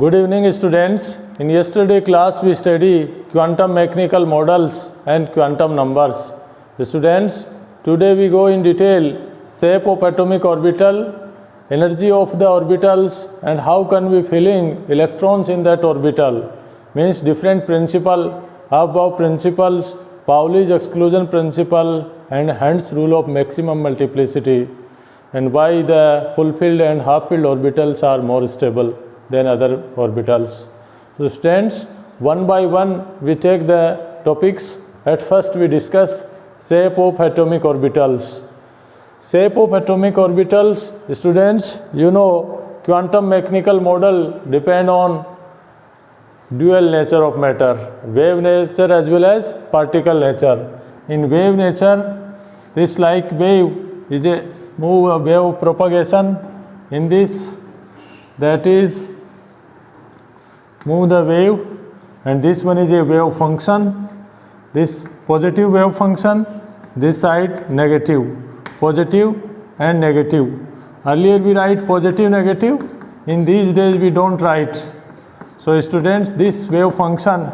Good evening, students. In yesterday class, we study quantum mechanical models and quantum numbers. Students, today we go in detail shape of atomic orbital, energy of the orbitals, and how can we filling electrons in that orbital. Means different principle, above principles, Pauli's exclusion principle, and Hund's rule of maximum multiplicity, and why the full-filled and half-filled orbitals are more stable than other orbitals. So students, one by one we take the topics. At first we discuss shape of atomic orbitals. Shape of atomic orbitals, students, you know quantum mechanical model depend on dual nature of matter, wave nature as well as particle nature. In wave nature, this like wave is a wave propagation. In this, that is move the wave, and this one is a wave function. This positive wave function, this side negative, positive and negative. Earlier we write positive, negative. In these days we don't write. So students, this wave function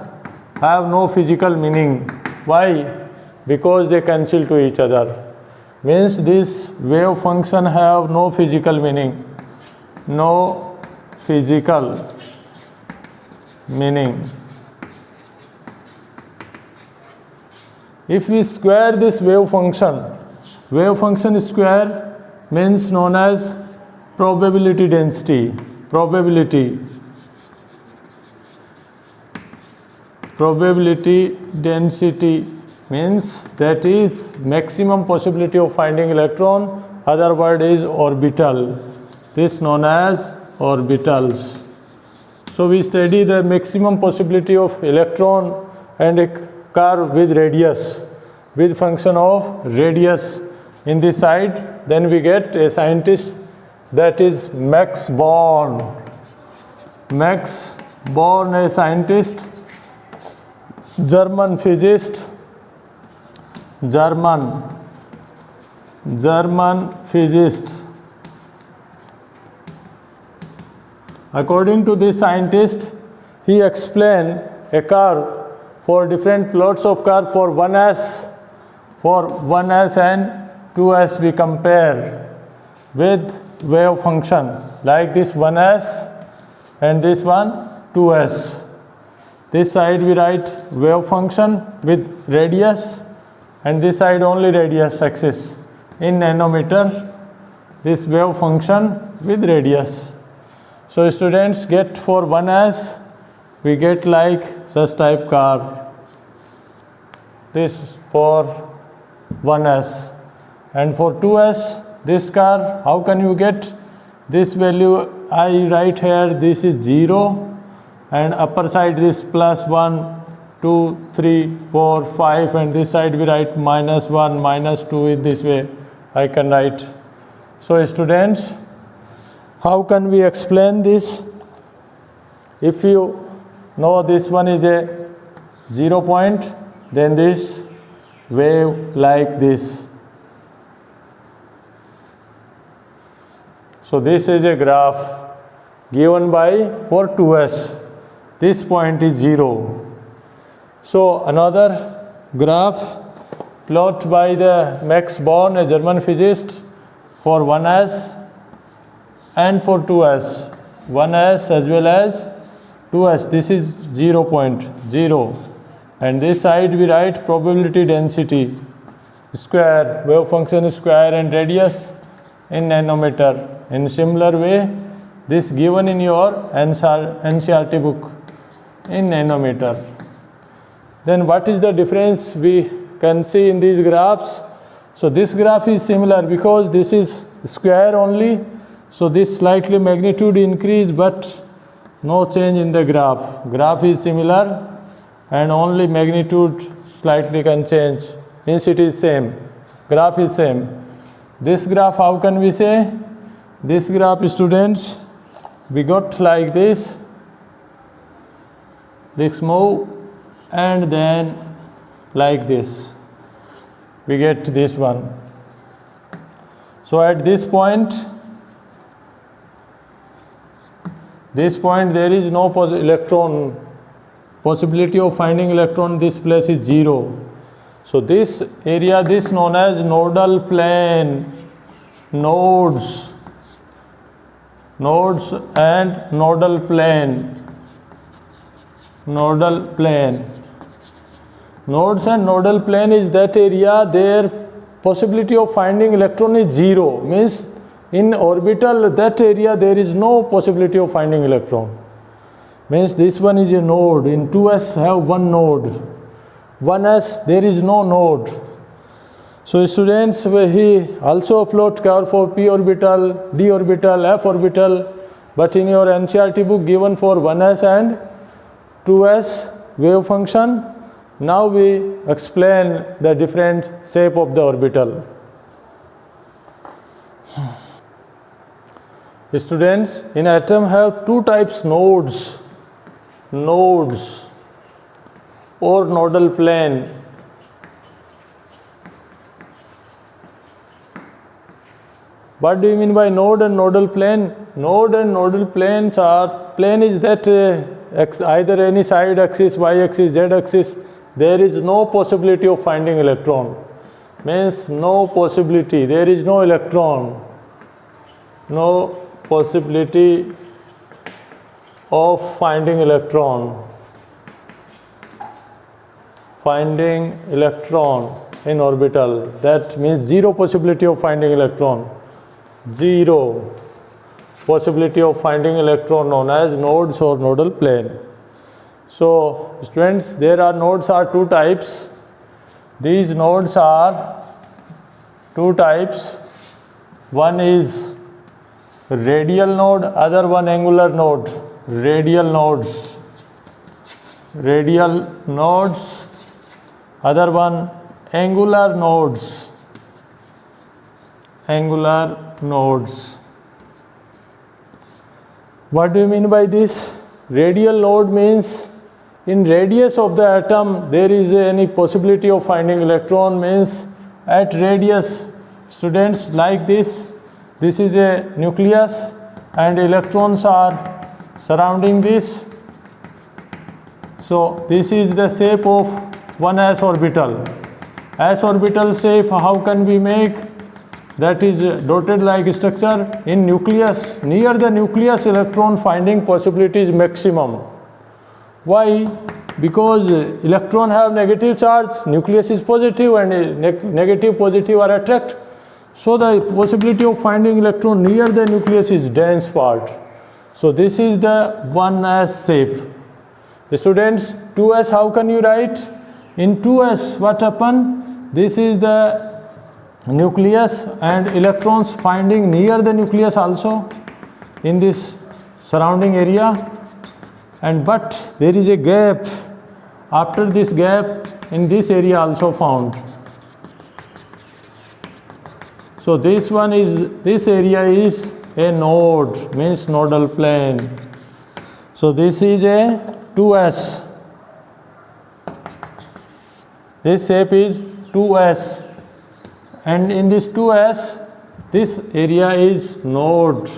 have no physical meaning. Why? Because they cancel to each other. Means this wave function have no physical meaning. No physical meaning. If we square this wave function square means known as probability density. Probability density means that is maximum possibility of finding electron, other word is orbital. This known as orbitals. So we study the maximum possibility of electron and a curve with radius, with function of radius in this side. Then we get a scientist, that is Max Born. Max Born, a scientist, German physicist, German physicist. According to this scientist, he explained a curve for different plots of curve for 1s, and 2s we compare with wave function like this 1s and this one 2s. This side we write wave function with radius, and this side only radius axis in nanometer, this wave function with radius. So students, get for 1s we get like such type curve, this for 1s, and for 2s this curve. How can you get this value? I write here this is 0, and upper side this plus 1, 2, 3, 4, 5, and this side we write minus 1, minus 2. In this way I can write. So students, how can we explain this? If you know this one is a 0 point, then this wave like this. So this is a graph given by for 2s. This point is 0. So another graph plot by the Max Born, a German physicist, for 1s and for 2s, 1s as well as 2s. This is 0.0, and this side we write probability density square, wave function square, and radius in nanometer. In similar way, this given in your NCERT book in nanometer. Then what is the difference we can see in these graphs? So this graph is similar because this is square only. So this slightly magnitude increase, but no change in the graph. Graph is similar and only magnitude slightly can change. Means it is same. Graph is same. This graph, how can we say? This graph, students, we got like this. Let's move, and then like this. We get this one. So at this point, this point there is no electron, possibility of finding electron, this place is 0. So this area, this known as nodal plane, nodes and nodal plane. Nodes and nodal plane is that area, their possibility of finding electron is 0, means in orbital that area there is no possibility of finding electron. Means this one is a node. In 2s have one node, 1s there is no node. So students, he also plot curve for p orbital, d orbital, f orbital, but in your NCERT book given for 1s and 2s wave function. Now we explain the different shape of the orbital. Students, in atom have two types nodes or nodal plane. What do you mean by node and nodal plane? Node and nodal planes are, plane is that either any side axis, y axis, z axis, there is no possibility of finding electron. Means no possibility, there is no electron, no possibility of finding electron in orbital. That means 0 possibility of finding electron. 0 possibility of finding electron, known as nodes or nodal plane. So students, nodes are two types. These nodes are two types. One is radial node, other one angular node. Radial nodes, other one angular nodes. What do you mean by this? Radial node means in radius of the atom there is any possibility of finding electron. Means at radius, students, like this is a nucleus and electrons are surrounding this. So this is the shape of one s orbital. S orbital shape how can we make? That is dotted like structure. In nucleus, near the nucleus, electron finding possibility is maximum. Why? Because electron have negative charge, nucleus is positive, and negative positive are attract. So the possibility of finding electron near the nucleus is dense part. So this is the 1s shape. Students, 2s how can you write? In 2s what happen? This is the nucleus and electrons finding near the nucleus also in this surrounding area, and but there is a gap. After this gap, in this area also found. So this area is a node, means nodal plane. So this is a 2s. This shape is 2s. And in this 2s, this area is node,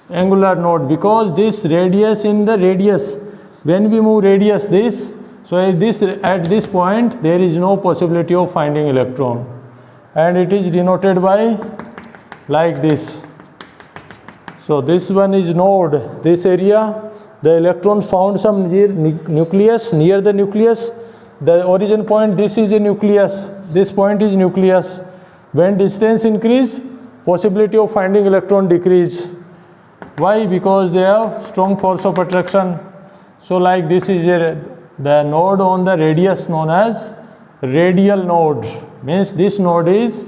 angular node, because this radius in the radius, when we move radius this, so at this point there is no possibility of finding electron, and it is denoted by like this. So this one is node, this area, the electron found some nucleus, near the nucleus, the origin point, this is a nucleus, this point is nucleus. When distance increase, possibility of finding electron decrease. Why? Because they have strong force of attraction. So like this is the node on the radius known as radial node. Means this node is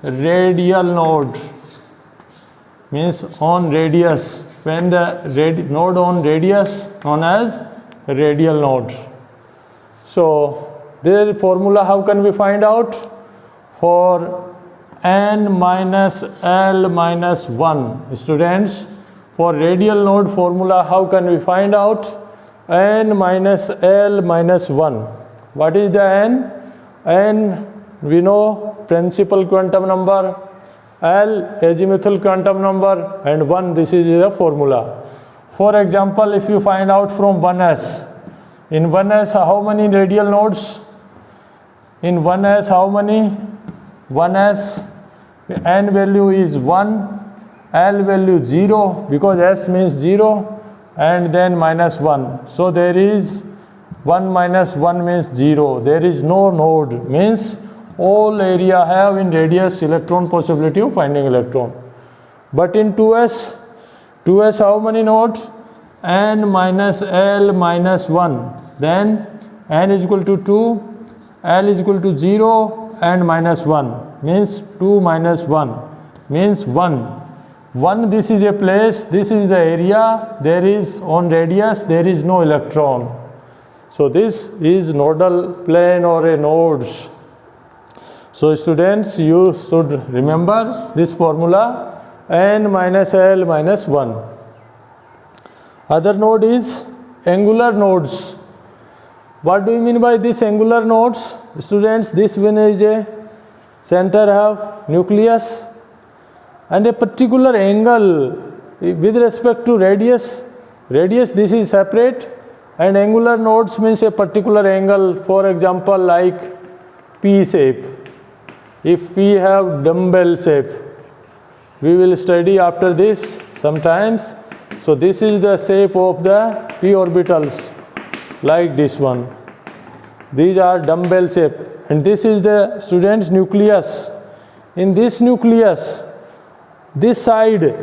radial node. Means on radius. When the node on radius known as radial node. So their formula how can we find out? For n minus l minus 1. Students, for radial node formula how can we find out? N minus l minus 1. What is the n? N we know principal quantum number, L azimuthal quantum number, and 1 this is the formula. For example, if you find out from 1s, in 1s how many radial nodes? In 1s how many? 1s n value is 1, L value 0, because S means 0, and then minus 1. So there is 1 minus 1 means 0. There is no node, means all area have in radius electron possibility of finding electron. But in 2s how many nodes? N minus L minus 1. Then n is equal to 2, L is equal to 0, and minus 1 means 2 minus 1 means 1. 1, this is a place, this is the area, there is on radius, there is no electron. So this is nodal plane or a nodes. So students, you should remember this formula, n minus L minus 1. Other node is angular nodes. What do you mean by this angular nodes? Students, this one is a center have nucleus and a particular angle with respect to radius. Radius, this is separate, and angular nodes means a particular angle. For example, like P shape. If we have dumbbell shape, we will study after this sometimes. So this is the shape of the p orbitals, like this one. These are dumbbell shape, and this is the student's nucleus. In this nucleus, this side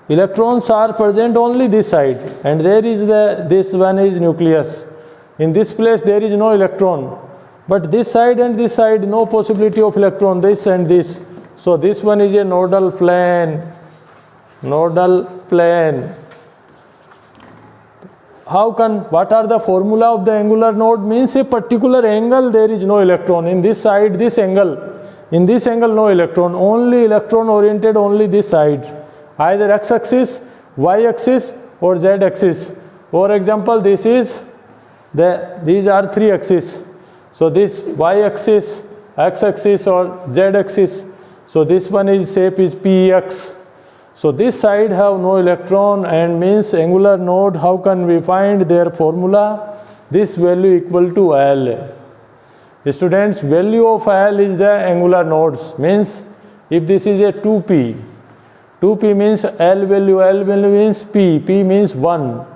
electrons are present only this side, and there is this one is nucleus. In this place there is no electron, but this side and this side no possibility of electron, this and this. So this one is a nodal plane. Nodal plane. What are the formula of the angular node? Means a particular angle there is no electron. In this side, this angle. In this angle no electron, only electron oriented only this side. Either x-axis, y-axis or z-axis. For example, these are three axes. So this y-axis, x-axis or z-axis. So this one is shape is px. So this side have no electron, and means angular node. How can we find their formula? This value equal to L. Students, value of L is the angular nodes. Means if this is a 2p, 2p means L value means p, p means 1.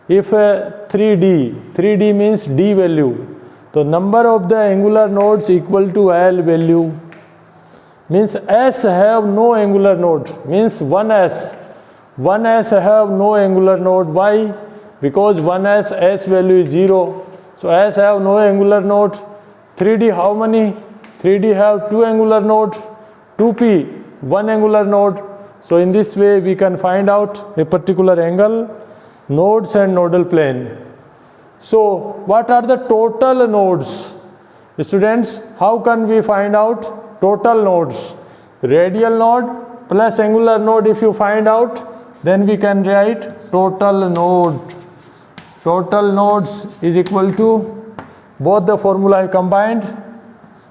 If 3d means d value. So number of the angular nodes equal to L value. Means S have no angular node, means 1s have no angular node. Why? Because 1s S value is 0, so S have no angular node. 3d how many? 3d have two angular node. 2p one angular node. So in this way we can find out a particular angle, nodes and nodal plane. So what are the total nodes? Students, how can we find out total nodes? Radial node plus angular node, if you find out, then we can write total node. Total nodes is equal to, both the formula I combined,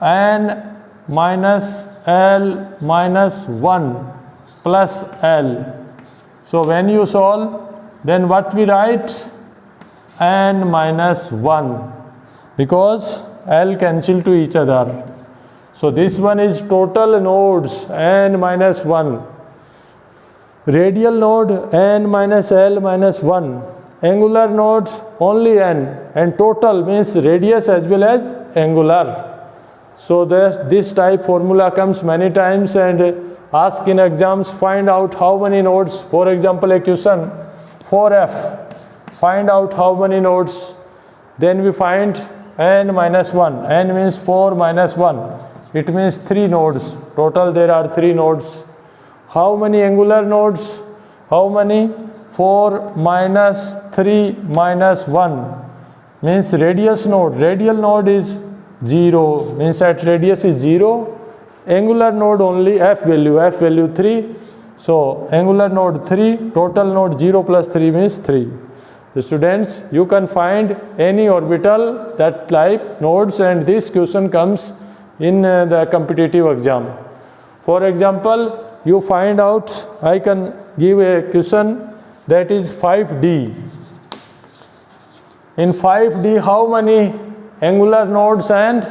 n minus L minus 1 plus L. So when you solve, then what we write? N minus 1, because L cancel to each other. So this one is total nodes, n minus 1. Radial node, n minus L minus 1. Angular nodes, only n. And total means radius as well as angular. So this type formula comes many times and ask in exams, find out how many nodes. For example, a question, 4f. Find out how many nodes. Then we find n minus 1. N means 4 minus 1. It means 3 nodes. Total there are 3 nodes. How many angular nodes? How many? 4 minus 3 minus 1 means radius node. Radial node is 0, means at radius is 0. Angular node only f value 3. So angular node 3, total node 0 plus 3 means 3. Students, you can find any orbital that type nodes, and this question comes in the competitive exam. For example, you find out, I can give a question, that is 5D. In 5D, how many angular nodes and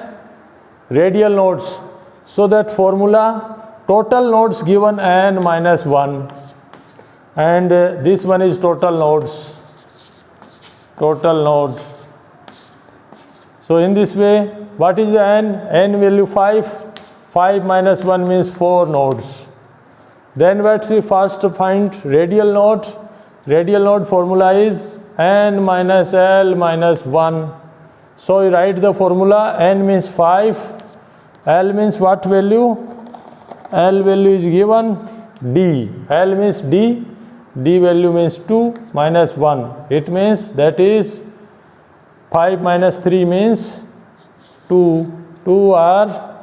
radial nodes? So that formula, total nodes given n minus 1, and this one is total nodes, total node. So in this way, what is the n? N value 5, 5 minus 1 means 4 nodes. Then what we first find radial node. Radial node formula is n minus L minus 1. So you write the formula, n means 5, L means what value? L value is given D. L means D, D value means 2 minus 1. It means that is 5 minus 3 means 2. 2 are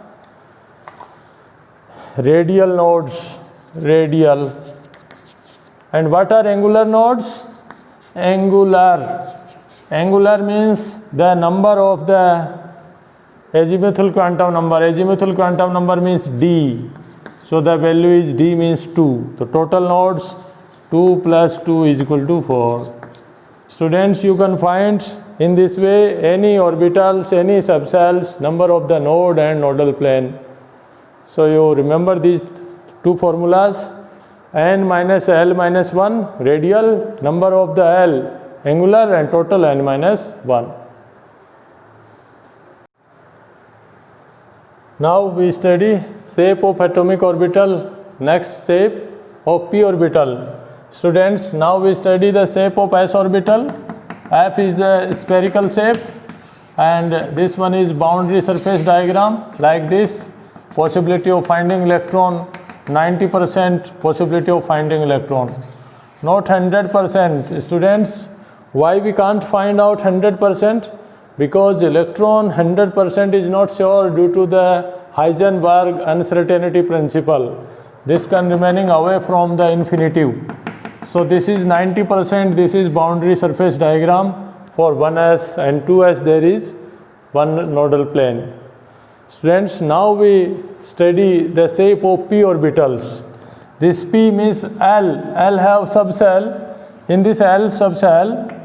radial nodes, radial. And what are angular nodes? Angular. Angular means the number of the azimuthal quantum number. Azimuthal quantum number means D. So the value is D means 2. So total nodes 2 plus 2 is equal to 4. Students, you can find in this way any orbitals, any subcells, number of the node and nodal plane. So you remember these two formulas, n minus L minus 1 radial, number of the L angular, and total n minus 1. Now we study shape of atomic orbital. Next, shape of p orbital. Students, now we study the shape of s orbital. F is a spherical shape, and this one is boundary surface diagram like this. Possibility of finding electron, 90% possibility of finding electron, not 100%. Students, why we can't find out 100%? Because electron 100% is not sure due to the Heisenberg uncertainty principle. This can remaining away from the infinitive. So this is 90%, this is boundary surface diagram. For 1s and 2s there is one nodal plane. Students, now we study the shape of p orbitals. This p means L. L have subcell. In this L subcell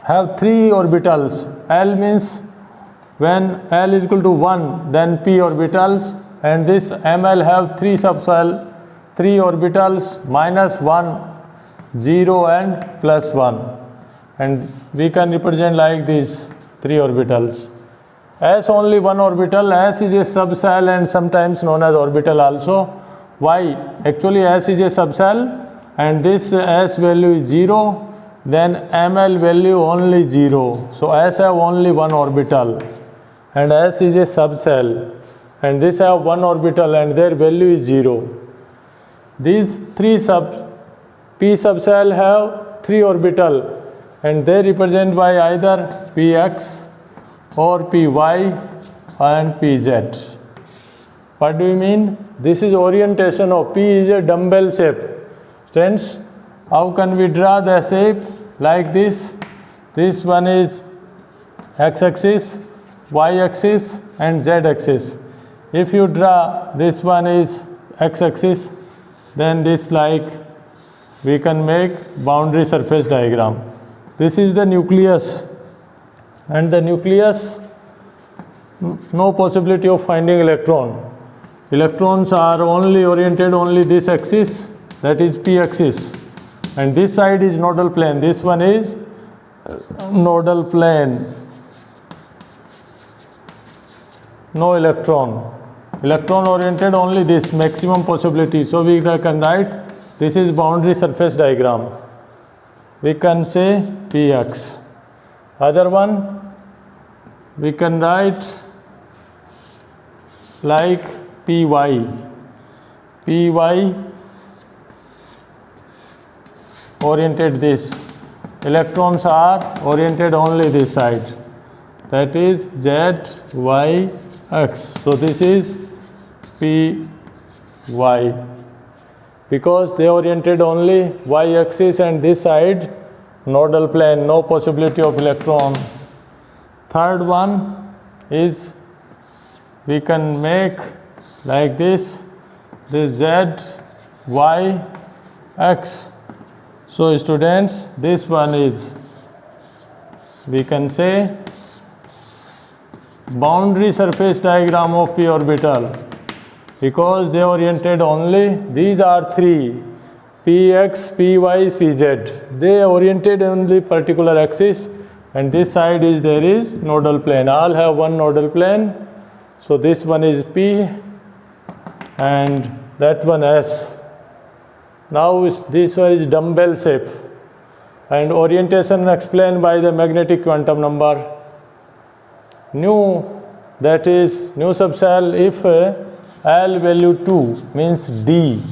have 3 orbitals. L means when L is equal to 1, then p orbitals, and this ML have 3 subcell, 3 orbitals, minus 1, 0 and plus 1. And we can represent like these 3 orbitals. S only one orbital. S is a subcell and sometimes known as orbital also. Why? Actually S is a subcell and this S value is 0, then ML value only 0. So S have only one orbital and S is a subcell, and this have one orbital and their value is 0. These 3 p subcell have 3 orbital and they represent by either px or py and pz. What do you mean? This is orientation of p is a dumbbell shape. Friends, how can we draw the shape like this? This one is x-axis, y-axis and z-axis. If you draw this one is x-axis, then this like we can make boundary surface diagram. This is the nucleus, and the nucleus, no possibility of finding electron. Electrons are only oriented only this axis, that is p axis, and this side is nodal plane. This one is nodal plane. No electron. Electron oriented only this maximum possibility. So we can write this is boundary surface diagram. We can say px. Other one we can write like py. Py oriented this. Electrons are oriented only this side. That is z, y, x. So this is py. Because they oriented only y-axis and this side nodal plane, no possibility of electron. Third one is we can make like this z, y, x. So students, this one is, we can say, boundary surface diagram of p orbital, because they oriented only, these are three, px, py, pz. They oriented only particular axis, and this side is, there is nodal plane. All have one nodal plane. So this one is P and that one S. Now this one is dumbbell shape, and orientation explained by the magnetic quantum number. Nu, that is nu subshell if L value 2 means D.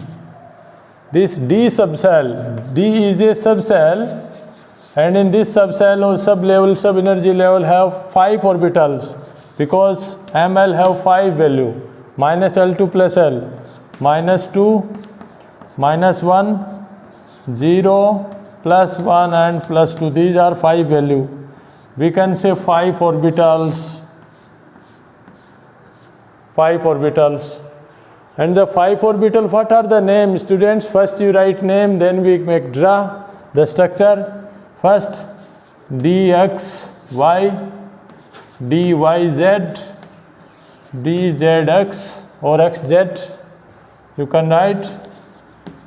This D subshell, D is a subshell, and in this subshell or sub-level, sub-energy level have 5 orbitals, because ML have 5 value, minus L2 plus L, minus 2, minus 1, 0, plus 1 and plus 2. These are 5 value. We can say 5 orbitals. 5 orbitals. And the 5 orbital, what are the names, students? First you write name, then we make draw the structure. First dxy, dyz, dzx or xz. You can write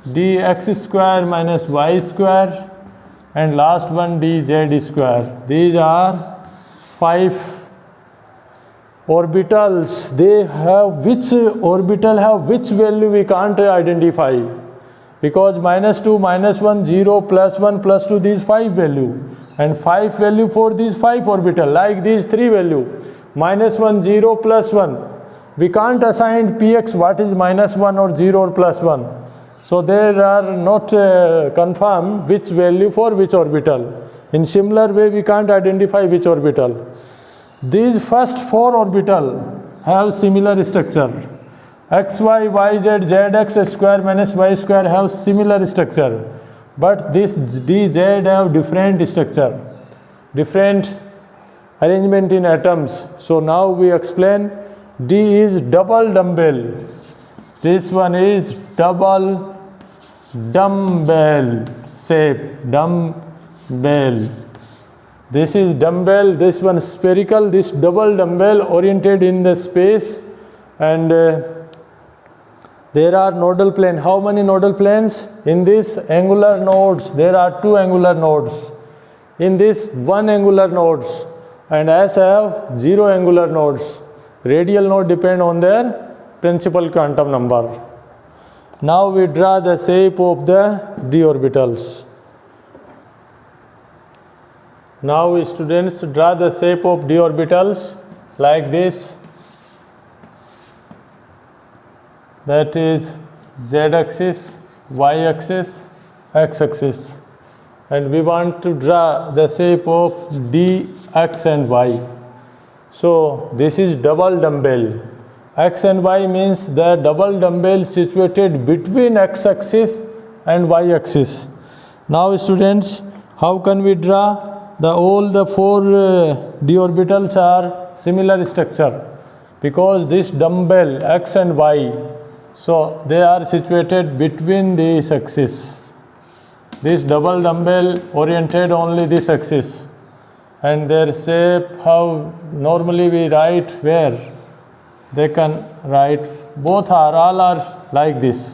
dx square minus y square, and last one dz square. These are 5 orbitals. They have, which orbital have which value we can't identify, because minus 2, minus 1, 0, plus 1, plus 2, these 5 value, and 5 value for these 5 orbital, like these 3 value, minus 1, 0, plus 1. We can't assign px what is minus 1 or 0 or plus 1. So there are not confirmed which value for which orbital. In similar way, we can't identify which orbital. These first 4 orbital have similar structure. xy, yz, zx square minus y square have similar structure, but this dz have different structure, different arrangement in atoms. So now we explain. D is double dumbbell. This one is double dumbbell shape, dumbbell. This is dumbbell, this one spherical, this double dumbbell oriented in the space, and there are nodal plane. How many nodal planes? In this angular nodes, there are 2 angular nodes. In this 1 angular nodes, and S have 0 angular nodes. Radial node depend on their principal quantum number. Now we draw the shape of the d orbitals. Now we students draw the shape of d orbitals like this. That is z axis, y axis, x axis, and we want to draw the shape of d, x and y. So this is double dumbbell. X and y means the double dumbbell situated between x axis and y axis. Now students, how can we draw? All the 4 d orbitals are similar structure, because this dumbbell x and y, so they are situated between these axis. This double dumbbell oriented only this axis, and their shape, how normally we write, where they can write, both are, all are like this.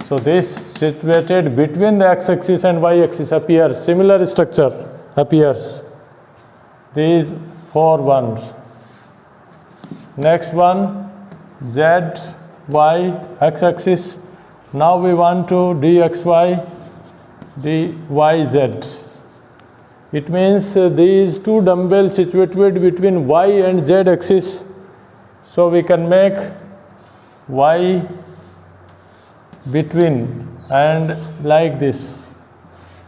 So this situated between the x-axis and y-axis appears, similar structure appears. These 4 ones. Next one, z, y, x-axis. Now we want to dxy, dyz. It means these 2 dumbbells situated between y and z axis. So we can make y between, and like this.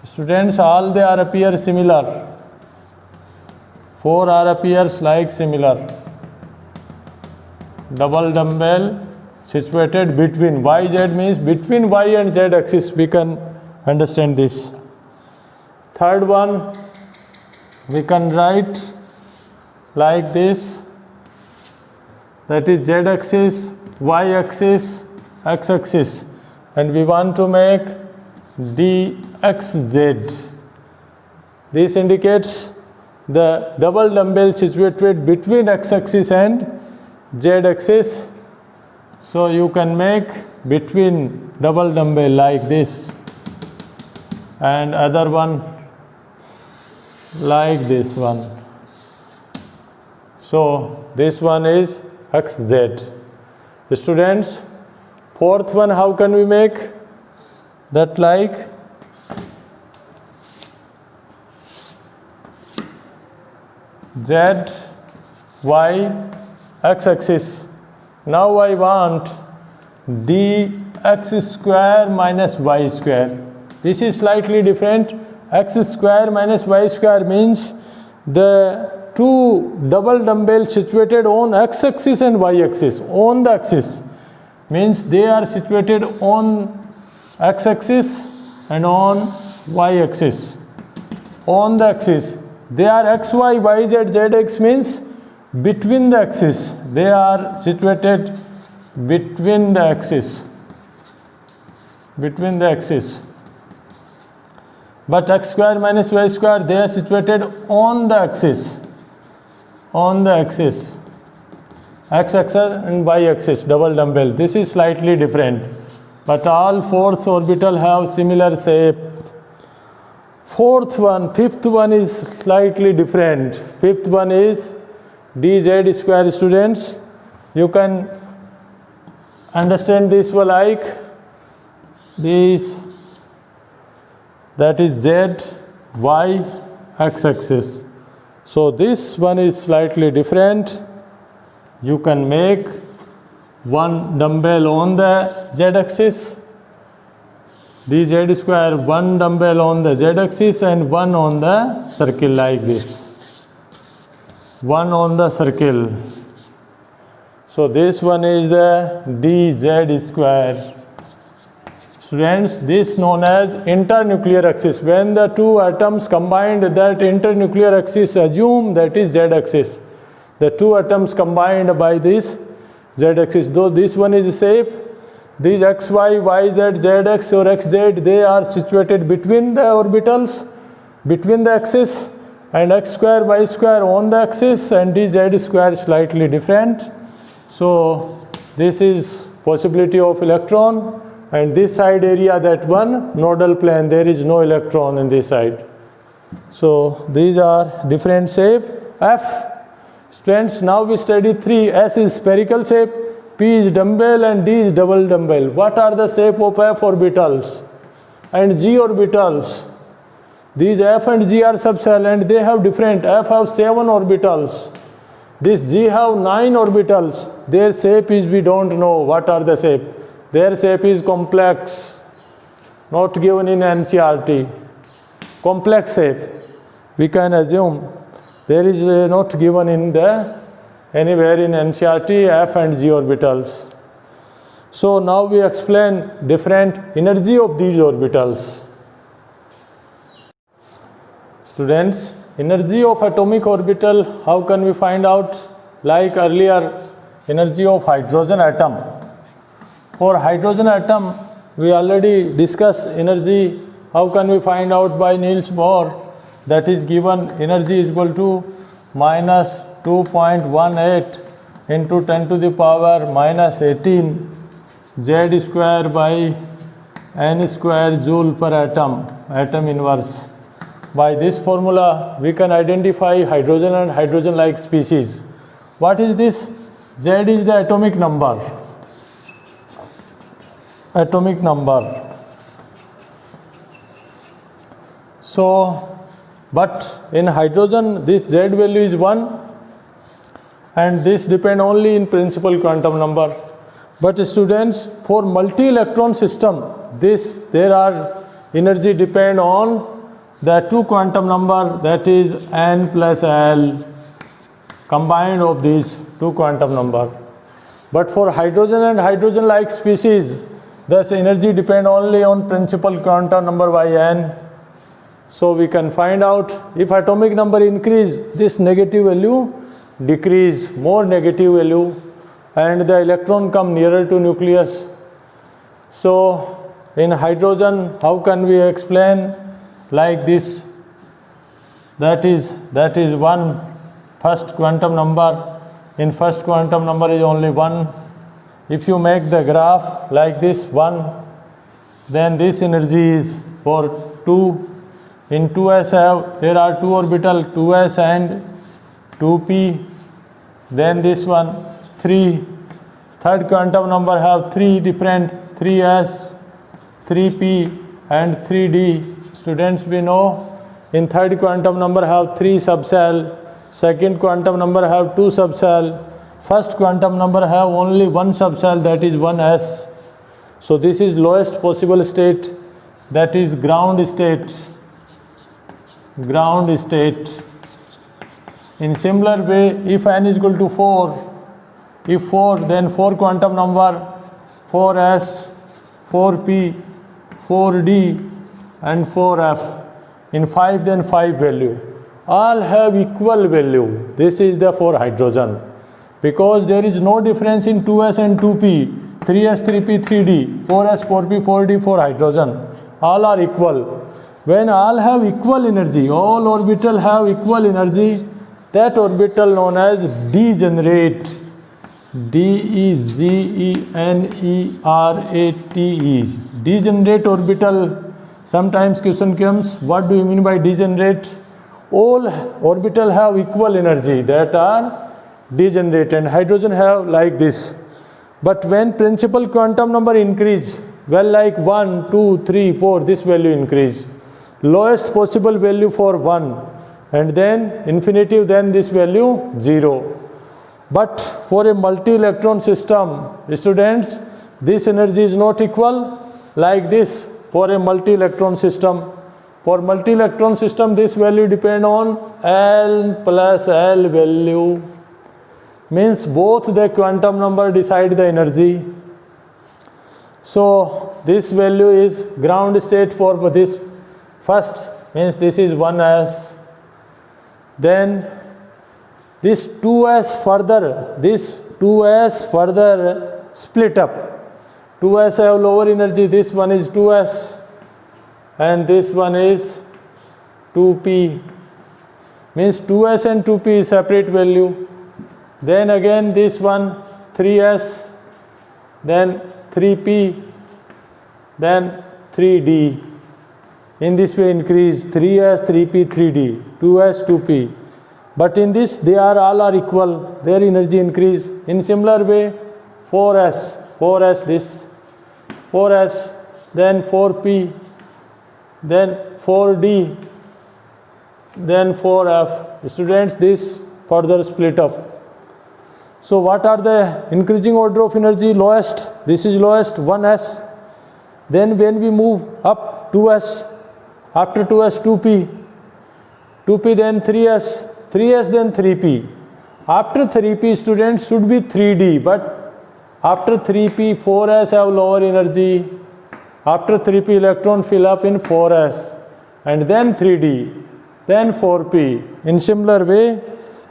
Students, all they are appear similar. 4 are appears like similar. Double dumbbell situated between, yz means between y and z axis. We can understand this. Third one, we can write like this. That is z axis, y axis, x axis, and we want to make dxz. This indicates the double dumbbell situated between x-axis and z-axis. So you can make between double dumbbell like this and other one like this one. So this one is xz. Students, fourth one, how can we make that? Like z, y, x-axis. Now I want dx square minus y square. This is slightly different. X square minus y square means the two double dumbbells situated on x-axis and y-axis. On the axis means they are situated on x-axis and on y-axis. On the axis, they are x, y, y, z, z, x means between the axis. They are situated between the axis. Between the axis. But x square minus y square, they are situated on the axis. On the axis. X-axis and y-axis, double dumbbell. This is slightly different. But all fourth orbital have similar shape. Fifth one is slightly different. Fifth one is dz square. Students, you can understand this one like this. That is z, y, x-axis. So this one is slightly different. You can make one dumbbell on the z-axis, dz square, one dumbbell on the z-axis and one on the circle like this. One on the circle. So this one is the dz square. Students, this is known as internuclear axis. When the two atoms combined, that internuclear axis, assume that is z-axis. The two atoms combined by this z-axis. Though this one is safe, these x, y, y, z, z, x or x, z, they are situated between the orbitals, between the axis, and x square, y square on the axis, and dz square slightly different. So this is possibility of electron. And this side area, that one nodal plane, there is no electron in this side. So these are different shape. F. Students, now we study 3. S is spherical shape, P is dumbbell and D is double dumbbell. What are the shape of F orbitals and G orbitals? These F and G are subshell and they have different. F have 7 orbitals. This G have 9 orbitals. Their shape is, we don't know what are the shape. Their shape is complex, not given in NCERT. Complex shape. We can assume there is not given in the anywhere in NCERT F and G orbitals. So now we explain different energy of these orbitals. Students, energy of atomic orbital, how can we find out? Like earlier, energy of hydrogen atom. For hydrogen atom, we already discussed energy. How can we find out by Niels Bohr? That is given energy is equal to minus 2.18 into 10 to the power minus 18 Z square by N square joule per atom, atom inverse. By this formula, we can identify hydrogen and hydrogen-like species. What is this? Z is the atomic number. Atomic number. So, but in hydrogen, this Z value is 1 and this depend only in principal quantum number. But students, for multi-electron system, there are energy depend on the 2 quantum number, that is N plus L, combined of these 2 quantum number. But for hydrogen and hydrogen-like species, thus energy depend only on principal quantum number by N. So we can find out if atomic number increase, this negative value decrease, more negative value, and the electron come nearer to nucleus. So in hydrogen, how can we explain? Like this. That is one first quantum number. In first quantum number is only 1. If you make the graph like this 1, then this energy is for 2. In 2s there are 2 orbital, 2s and 2p. Then this one 3. Third quantum number have 3 different, 3s, 3p and 3d. Students, we know in third quantum number have 3 subcell, second quantum number have 2 subcell, first quantum number have only 1 subcell, that is 1s. So this is lowest possible state, that is ground state. Ground state. In similar way, if n is equal to 4, if 4, then 4 quantum number 4s, 4p, 4d and 4f. In 5, then 5 value. All have equal value. This is the for hydrogen. Because there is no difference in 2s and 2p, 3s, 3p, 3d, 4s, 4p, 4d for hydrogen. All are equal. When all have equal energy, all orbital have equal energy, that orbital known as degenerate. Degenerate. Degenerate orbital. Sometimes question comes, what do you mean by degenerate? All orbital have equal energy, that are degenerate, and hydrogen have like this. But when principal quantum number increase, well, like 1, 2, 3, 4, this value increase. Lowest possible value for 1, and then infinitive, then this value 0. But for a multi-electron system, students, this energy is not equal like this. For a multi-electron system, for multi-electron system, this value depend on L plus L value. Means both the quantum number decide the energy. So this value is ground state for this first, means this is 1s. Then this 2s further split up. 2s have lower energy, this one is 2s and this one is 2p. Means 2s and 2p is separate value. Then again this one 3s, then 3p, then 3d. In this way increase 3s, 3p, 3d, 2s, 2p. But in this they are all are equal, their energy increase. In similar way 4s this, 4s, then 4p, then 4d, then 4f. Students, this further split up. So what are the increasing order of energy? Lowest, this is lowest, 1s. Then when we move up 2s, after 2s 2p, 2p then 3s, 3s then 3p. After 3p, students, should be 3d, but after 3p 4s have lower energy. After 3p electron fill up in 4s and then 3d, then 4p. In similar way,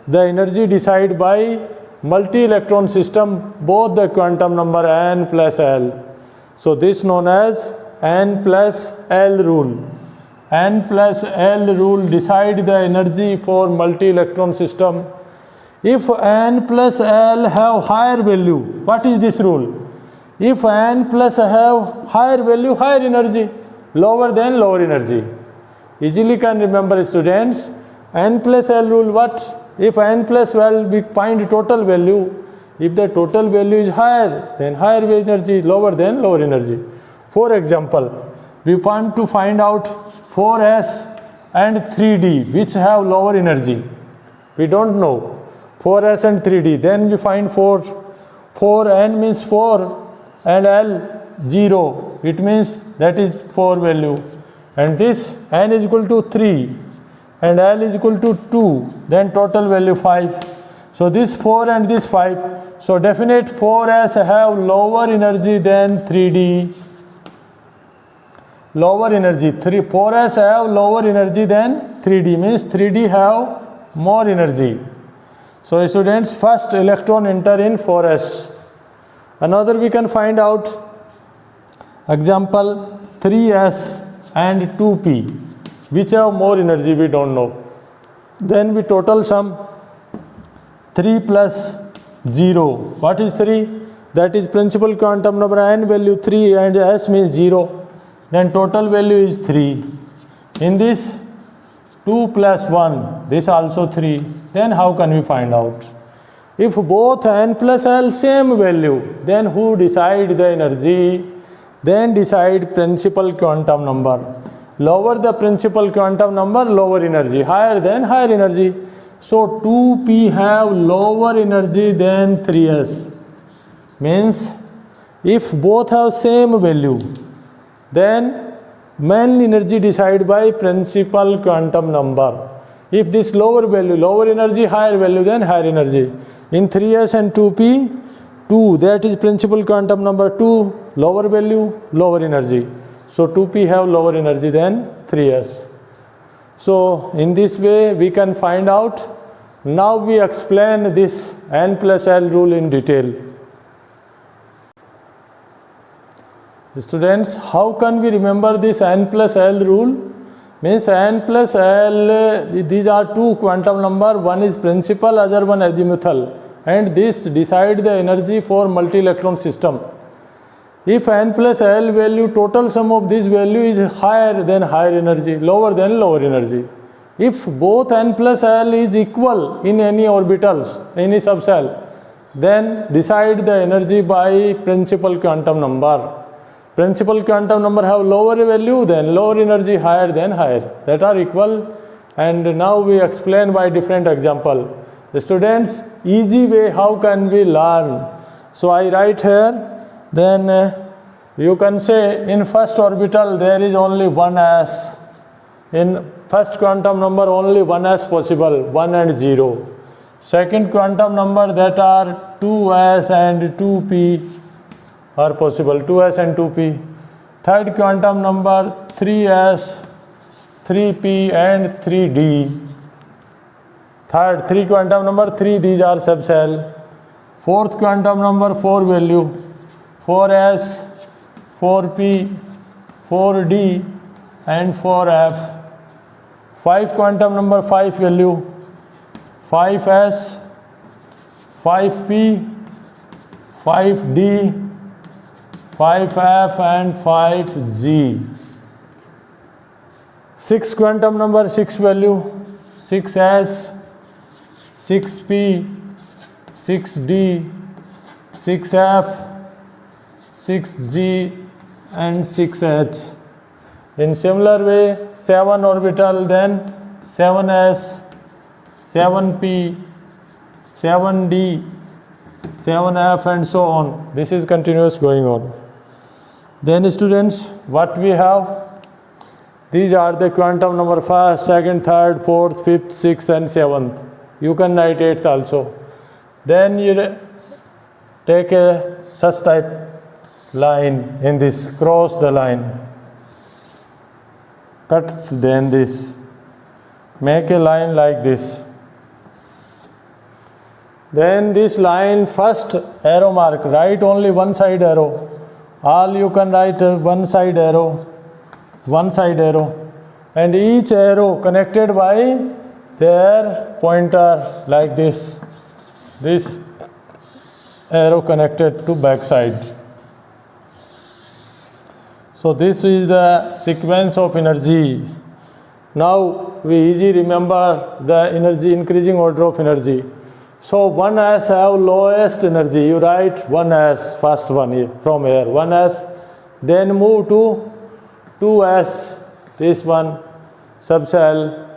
the energy decided by multi-electron system, both the quantum number n plus l. So this known as n plus l rule. N plus L rule decide the energy for multi-electron system. If n plus L have higher value, what is this rule? If n plus have higher value, higher energy, lower than lower energy. Easily can remember, students, n plus L rule what? If n plus L, we find total value. If the total value is higher, then higher energy, lower than lower energy. For example, we want to find out 4s and 3d, which have lower energy. We don't know 4s and 3d. Then we find 4n means 4 and L 0. It means that is 4 value. And this n is equal to 3 and L is equal to 2. Then total value 5. So this 4 and this 5. So definite 4s have lower energy than 3d. Lower energy, 4s have lower energy than 3d, means 3d have more energy. So students, first electron enter in 4s. Another we can find out Example 3s and 2p, which have more energy we don't know. Then we total sum 3 plus 0. What is 3? That is principal quantum number, n value 3 and s means 0. Then total value is 3. In this 2 plus 1, this also 3. Then how can we find out? If both n plus l same value, then who decide the energy? Then decide principal quantum number. Lower the principal quantum number, lower energy. Higher than higher energy. So 2p have lower energy than 3s. Means if both have same value, then main energy decided by principal quantum number. If this lower value, lower energy, higher value, then higher energy. In 3s and 2p, 2, that is principal quantum number 2, lower value, lower energy. So 2p have lower energy than 3s. So in this way we can find out. Now we explain this n plus l rule in detail. Students, how can we remember this n plus l rule? Means n plus l, these are two quantum number, one is principal, other one azimuthal, and this decide the energy for multi-electron system. If n plus l value, total sum of this value is higher than higher energy, lower than lower energy. If both n plus l is equal in any orbitals, any subcell, then decide the energy by principal quantum number. Principal quantum number have lower value, then lower energy, higher than higher, that are equal. And now we explain by different example. The students, easy way how can we learn? So I write here, then you can say in first orbital there is only one s. In first quantum number only one s possible, 1 and 0. Second quantum number, that are 2s and 2p are possible, 2s and 2p. Third quantum number 3s, 3p and 3d. Third, 3 quantum number 3, these are subcell. Fourth quantum number 4 value, 4s, 4p, 4d and 4f. 5 quantum number 5 value, 5s, 5p, 5d, 5f and 5g. 6 quantum number 6 value, 6s, 6p, 6d, 6f, 6g and 6h. In similar way 7 orbital, then 7s, 7p, 7d, 7f and so on. This is continuous going on. Then students, what we have? These are the quantum number 1st, 2nd, 3rd, 4th, 5th, 6th and 7th. You can write 8th also. Then you take a such type line in this, cross the line. Cut then this. Make a line like this. Then this line, first arrow mark, write only one side arrow. All you can write one side arrow, and each arrow connected by their pointer like this. This arrow connected to back side. So this is the sequence of energy. Now we easily remember the energy, increasing order of energy. So 1s have lowest energy. You write 1s, first one here, from here, 1s. Then move to 2s, this one, subcell.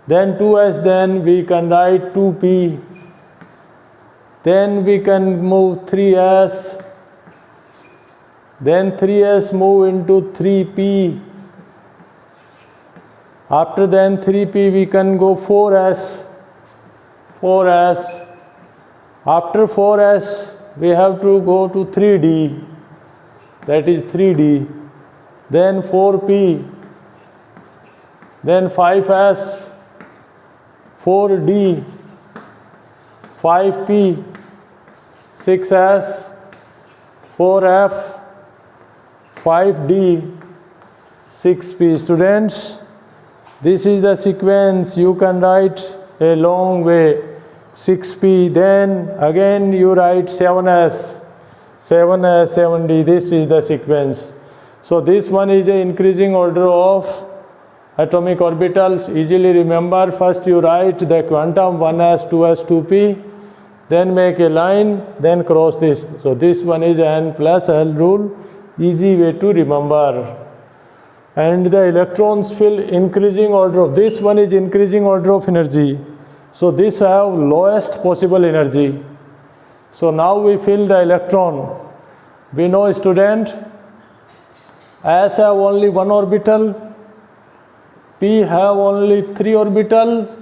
Then 2s, then we can write 2p. Then we can move 3s. Then 3s move into 3p. After then 3p we can go 4s. After 4s we have to go to 3d, that is 3d. Then 4p, then 5s, 4d, 5p, 6s, 4f, 5d, 6p. Students, this is the sequence. You can write a long way, 6p, then again you write 7s, 7s, 7d. This is the sequence. So this one is an increasing order of atomic orbitals. Easily remember, first you write the quantum 1s, 2s, 2p, then make a line, then cross this. So this one is n plus L rule, easy way to remember. And the electrons fill increasing order of, this one is increasing order of energy. So this have lowest possible energy. So now we fill the electron. We know, student, S have only one orbital, P have only 3 orbital,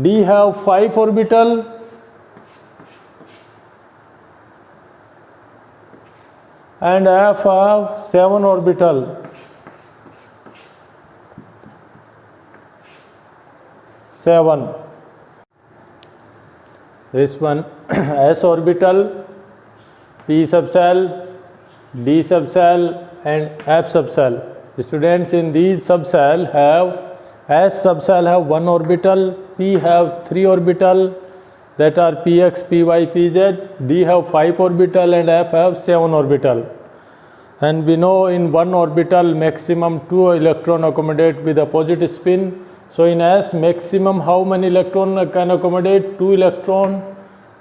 D have 5 orbital, and F have 7 orbital. 7. This one S orbital, P subcell, D subcell, and F subcell. Students, in these subcell have, S subcell have 1 orbital, P have 3 orbital, that are px, py, pz, D have 5 orbital, and F have 7 orbital. And we know in one orbital maximum 2 electron accommodate with opposite spin. So in S, maximum how many electron can accommodate? 2 electron.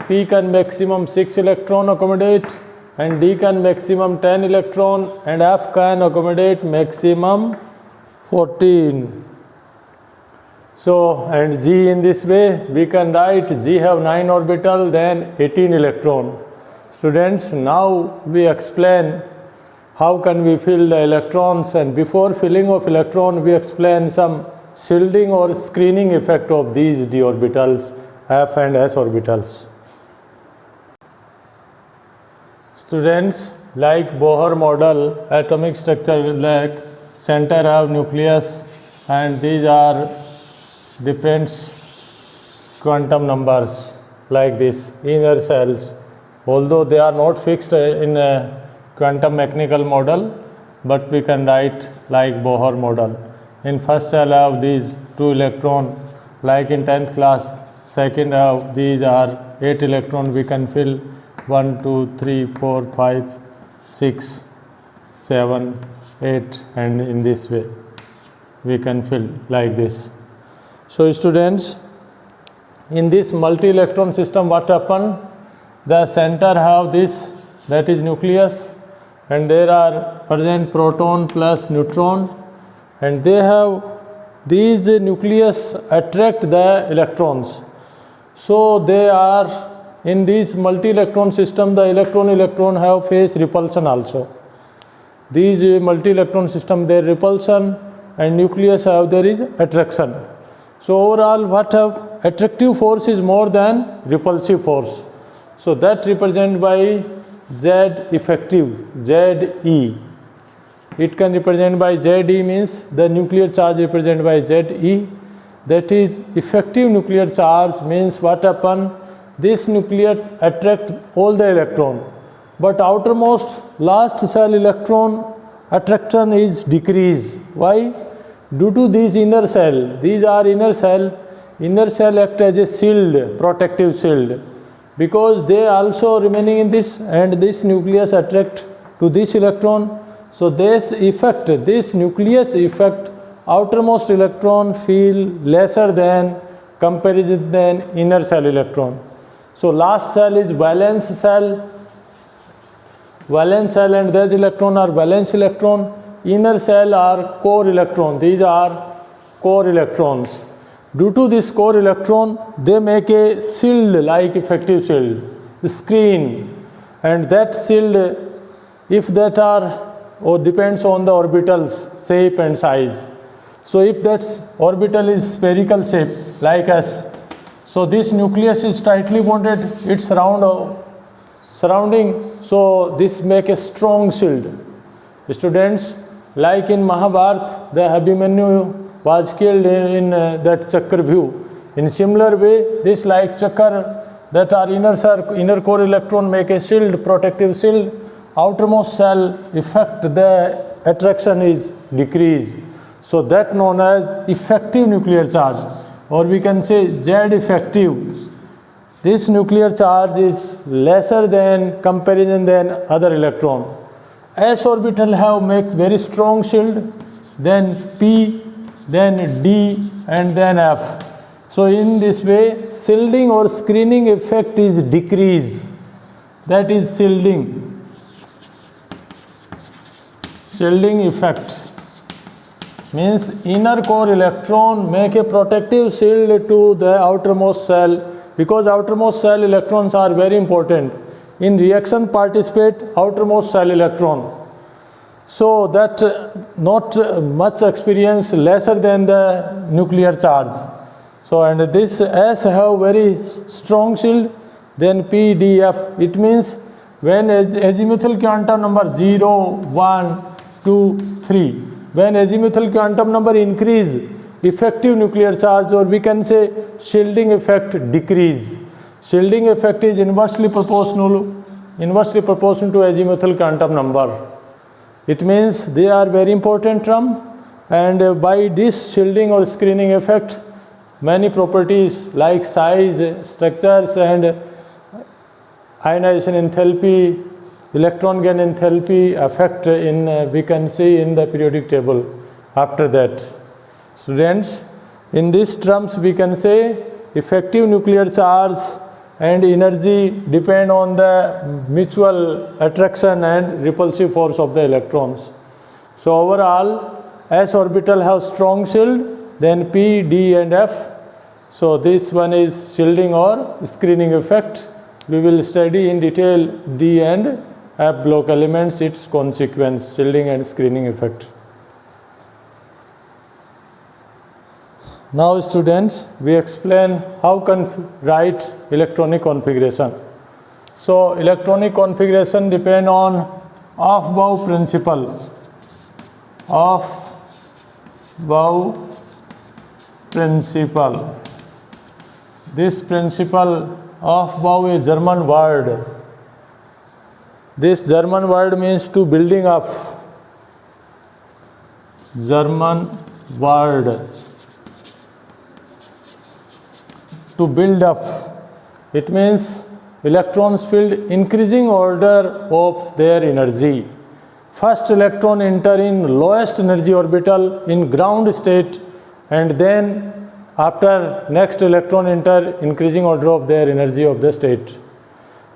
P can maximum 6 electron accommodate, and D can maximum 10 electron, and F can accommodate maximum 14. So, and G in this way, we can write G have 9 orbital, then 18 electron. Students, now we explain how can we fill the electrons, and before filling of electron, we explain some shielding or screening effect of these d orbitals, F and S orbitals. Students, like Bohr model, atomic structure like center have nucleus, and these are different quantum numbers like this, inner cells. Although they are not fixed in a quantum mechanical model, but we can write like Bohr model. In first cell have these 2 electron, like in 10th class. Second have these are 8 electron. We can fill 1, 2, 3, 4, 5, 6, 7, 8, and in this way we can fill like this. So students, in this multi-electron system, what happen? The center have this, that is nucleus, and there are present proton plus neutron, and they have these nucleus attract the electrons. So they are in this multi-electron system, the electron have phase repulsion also. These multi-electron system, their repulsion, and nucleus have there is attraction. So overall, what have attractive force is more than repulsive force. So that represented by Z effective, ZE. It can represent by ZE, means the nuclear charge represented by ZE. That is effective nuclear charge, means what happen? This nucleus attract all the electron, but outermost last cell electron attraction is decreased. Why? Due to these inner cell. These are inner cell. Inner cell act as a shield, protective shield, because they also remaining in this, and this nucleus attract to this electron. So this effect, this nucleus effect, outermost electron feel lesser than comparison than inner cell electron. So last cell is valence cell. Valence cell and these electron are valence electron. Inner cell are core electron. These are core electrons. Due to this core electron, they make a shield, like effective shield, screen, and that shield, if that are, or depends on the orbital's shape and size. So if that orbital is spherical shape like S, so this nucleus is tightly bonded, its surrounding, so this make a strong shield. Students, like in Mahabharata, the Abhimanyu was killed in that Chakravyuh. In similar way, this like Chakra, that are inner core electron make a shield, protective shield. outermost shell effect, the attraction is decreased. So that known as effective nuclear charge, or we can say Z effective. This nuclear charge is lesser than comparison than other electron. S orbital have make very strong shield, then P, then D, and then F. So in this way, shielding or screening effect is decreased. That is shielding. Shielding effect means inner core electron make a protective shield to the outermost shell, because outermost shell electrons are very important. In reaction participate outermost shell electron. So that not much experience, lesser than the nuclear charge. So and this S have very strong shield, then P, D, F. It means when azimuthal quantum number 0, 1, 2, 3, when azimuthal quantum number increase, effective nuclear charge, or we can say shielding effect, decrease. Shielding effect is inversely proportional to azimuthal quantum number. It means they are very important term, and by this shielding or screening effect, many properties like size, structures, and ionization enthalpy, electron gain enthalpy affect in we can see in the periodic table. After that, students, in these terms we can say effective nuclear charge and energy depend on the mutual attraction and repulsive force of the electrons. So overall, S orbital have strong shield, then P, D, and F. So this one is shielding or screening effect. We will study in detail D and F block elements, its consequence, shielding and screening effect. Now students, we explain how write electronic configuration. So electronic configuration depend on Aufbau principle. Aufbau principle. This principle, Aufbau, is German word. This German word means to building up. German word. To build up. It means electrons field increasing order of their energy. First electron enter in lowest energy orbital in ground state, and then after next electron enter increasing order of their energy of the state.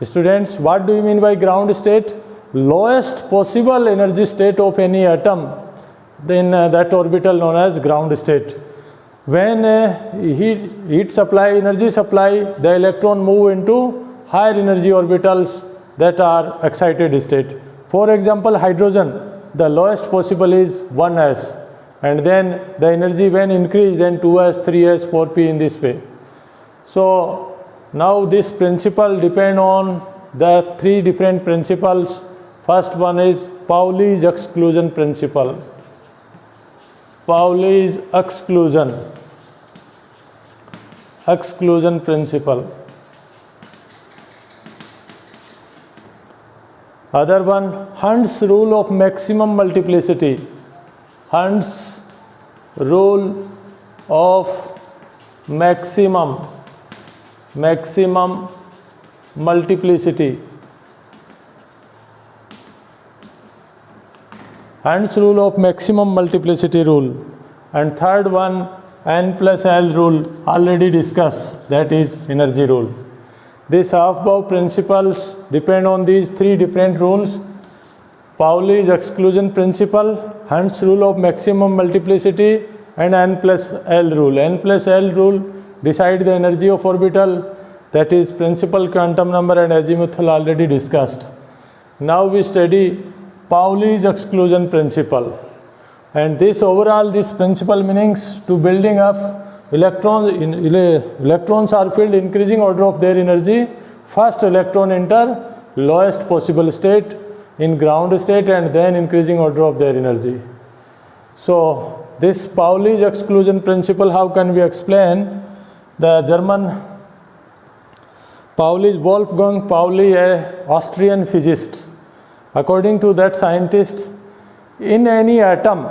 Students, what do you mean by ground state? Lowest possible energy state of any atom, then that orbital known as ground state. When heat supply, energy supply, the electron move into higher energy orbitals that are excited state. For example, hydrogen, the lowest possible is 1s, and then the energy when increase, then 2s, 3s, 4p in this way. So now this principle depend on the three different principles. First one is Pauli's exclusion principle. Pauli's exclusion principle. Other one, Hund's rule of maximum multiplicity. Hund's rule of maximum multiplicity. Hund's rule of maximum multiplicity rule. And third one, N plus L rule, already discussed, that is energy rule. These Aufbau principles depend on these three different rules. Pauli's exclusion principle, Hund's rule of maximum multiplicity, and N plus L rule. N plus L rule decide the energy of orbital, that is principal quantum number and azimuthal, already discussed. Now we study Pauli's exclusion principle. And this overall, this principle meanings to building up electrons are filled increasing order of their energy. First electron enter lowest possible state in ground state, and then increasing order of their energy. So this Pauli's exclusion principle, how can we explain? The German Wolfgang Pauli, a Austrian physicist. According to that scientist, in any atom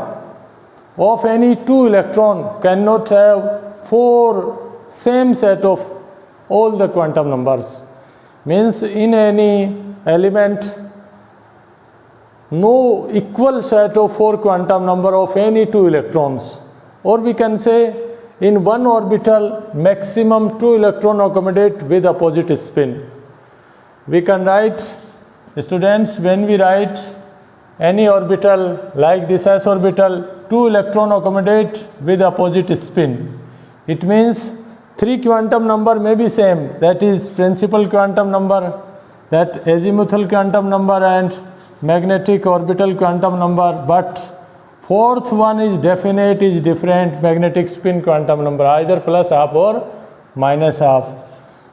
of any 2 electron cannot have 4 same set of all the quantum numbers. Means in any element no equal set of 4 quantum number of any 2 electrons, or we can say in one orbital maximum 2 electron accommodate with opposite spin. We can write, students, when we write any orbital like this s orbital, 2 electron accommodate with opposite spin. It means 3 quantum number may be same, that is principal quantum number, that azimuthal quantum number and magnetic orbital quantum number, but fourth one is definite, is different magnetic spin quantum number, either plus half or minus half.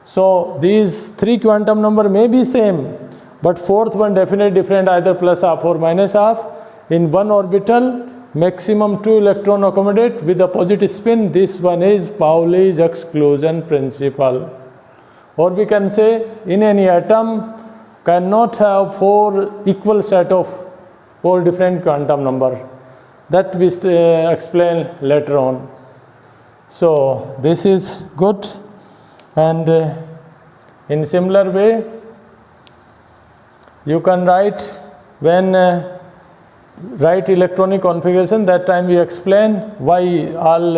So these 3 quantum number may be same, but fourth one definitely different, either plus half or minus half. In one orbital maximum 2 electron accommodate with opposite spin. This one is Pauli's exclusion principle. Or we can say in any atom cannot have 4 equal set of 4 different quantum number. That we explain later on. So this is good, and in similar way you can write when write electronic configuration, that time we explain why all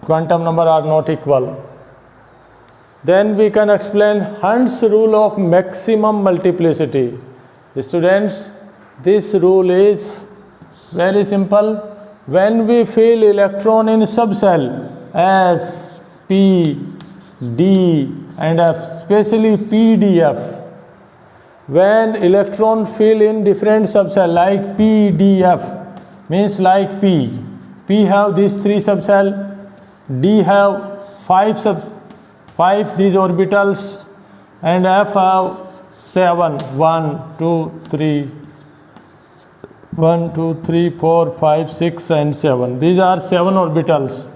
quantum number are not equal. Then we can explain Hund's rule of maximum multiplicity. Students, this rule is very simple. When we fill electron in subcell S, P, D and F, especially P, D, F, when electron fill in different subcell like P, D, F, means like P have these 3 subcell, D have 5 these orbitals, and F have 7, 1, 2, 3, 4, 5, 6 and 7. These are 7 orbitals.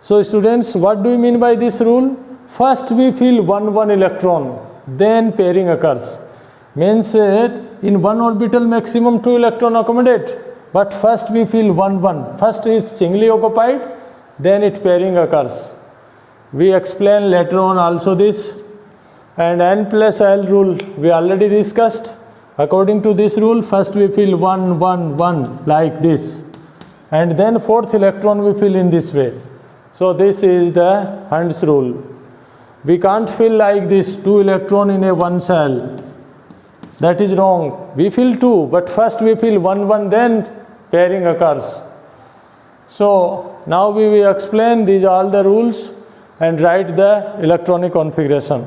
So students, what do you mean by this rule? First we fill 1 electron, then pairing occurs. Means in one orbital maximum 2 electron accommodate, but first we fill 1. First is singly occupied, then it pairing occurs. We explain later on also this. And N plus L rule we already discussed. According to this rule, first we fill 1 like this, and then 4th electron we fill in this way. So this is the Hund's rule. We can't fill like this 2 electron in a one cell. That is wrong. We fill 2, but first we fill 1, then pairing occurs. So now we will explain these all the rules and write the electronic configuration.